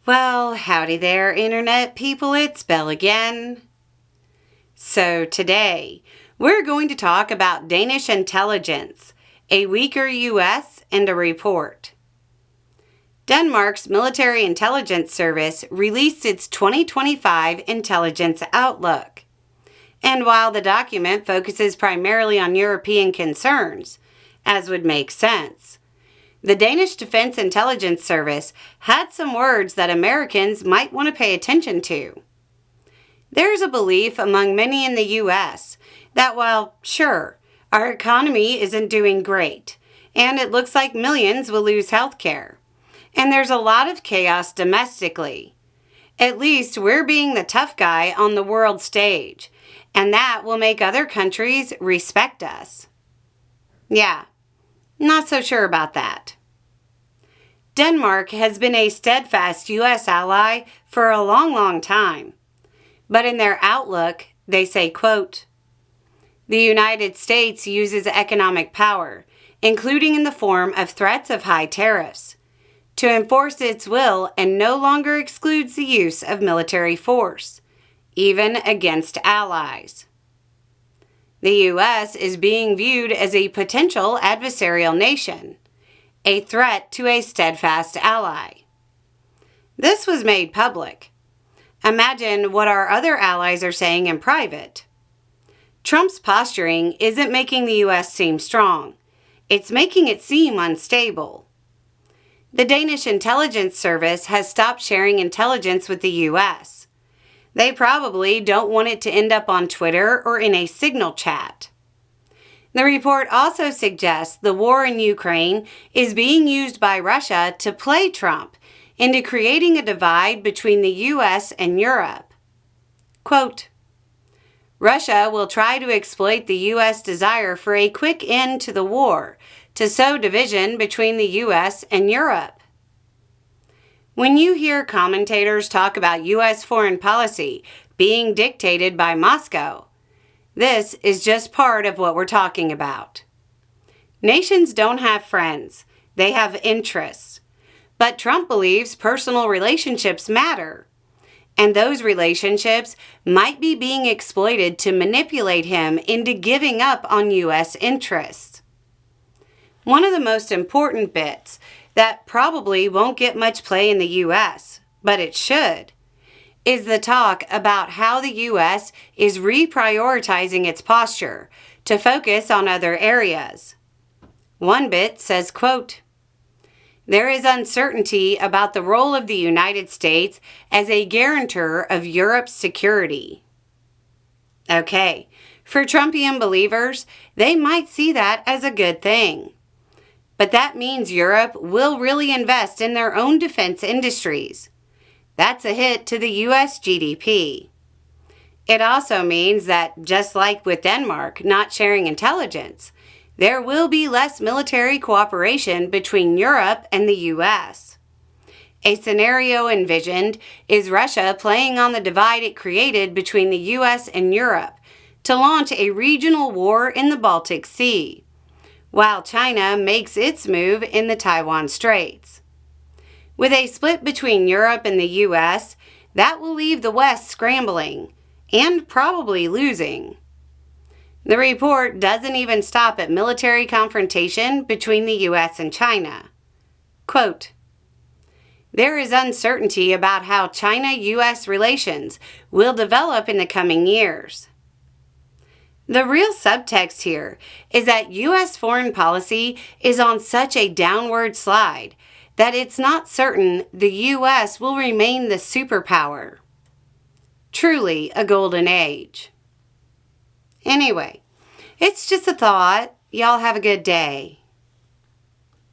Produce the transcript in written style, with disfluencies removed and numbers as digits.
Well, howdy there, Internet people. It's Belle again. So today, we're going to talk about Danish Intelligence, a weaker U.S., and a report. Denmark's Military Intelligence Service released its 2025 Intelligence Outlook. And while the document focuses primarily on European concerns, as would make sense, the Danish Defense Intelligence Service had some words that Americans might want to pay attention to. There's a belief among many in the U.S. that while, sure, our economy isn't doing great, and it looks like millions will lose health care, and there's a lot of chaos domestically, at least we're being the tough guy on the world stage, and that will make other countries respect us. Yeah, not so sure about that. Denmark has been a steadfast U.S. ally for a long time. But in their outlook, they say, quote, "The United States uses economic power, including in the form of threats of high tariffs, to enforce its will and no longer excludes the use of military force, even against allies. The U.S. is being viewed as a potential adversarial nation, a threat to a steadfast ally." This was made public. Imagine what our other allies are saying in private. Trump's posturing isn't making the U.S. seem strong. It's making it seem unstable. The Danish Intelligence Service has stopped sharing intelligence with the U.S. They probably don't want it to end up on Twitter or in a Signal chat. The report also suggests the war in Ukraine is being used by Russia to play Trump into creating a divide between the U.S. and Europe. Quote, "Russia will try to exploit the U.S. desire for a quick end to the war to sow division between the U.S. and Europe." When you hear commentators talk about U.S. foreign policy being dictated by Moscow, this is just part of what we're talking about. Nations don't have friends. They have interests. But Trump believes personal relationships matter. And those relationships might be being exploited to manipulate him into giving up on U.S. interests. One of the most important bits that probably won't get much play in the U.S., but it should, is the talk about how the U.S. is reprioritizing its posture to focus on other areas. One bit says, quote, "There is uncertainty about the role of the United States as a guarantor of Europe's security." Okay, for Trumpian believers, they might see that as a good thing. But that means Europe will really invest in their own defense industries. That's a hit to the U.S. GDP. It also means that, just like with Denmark not sharing intelligence, there will be less military cooperation between Europe and the U.S. A scenario envisioned is Russia playing on the divide it created between the U.S. and Europe to launch a regional war in the Baltic Sea, while China makes its move in the Taiwan Straits. With a split between Europe and the U.S., that will leave the West scrambling and probably losing. The report doesn't even stop at military confrontation between the U.S. and China. Quote, "There is uncertainty about how China-U.S. relations will develop in the coming years." The real subtext here is that U.S. foreign policy is on such a downward slide that it's not certain the U.S. will remain the superpower. Truly a golden age. Anyway, it's just a thought. Y'all have a good day.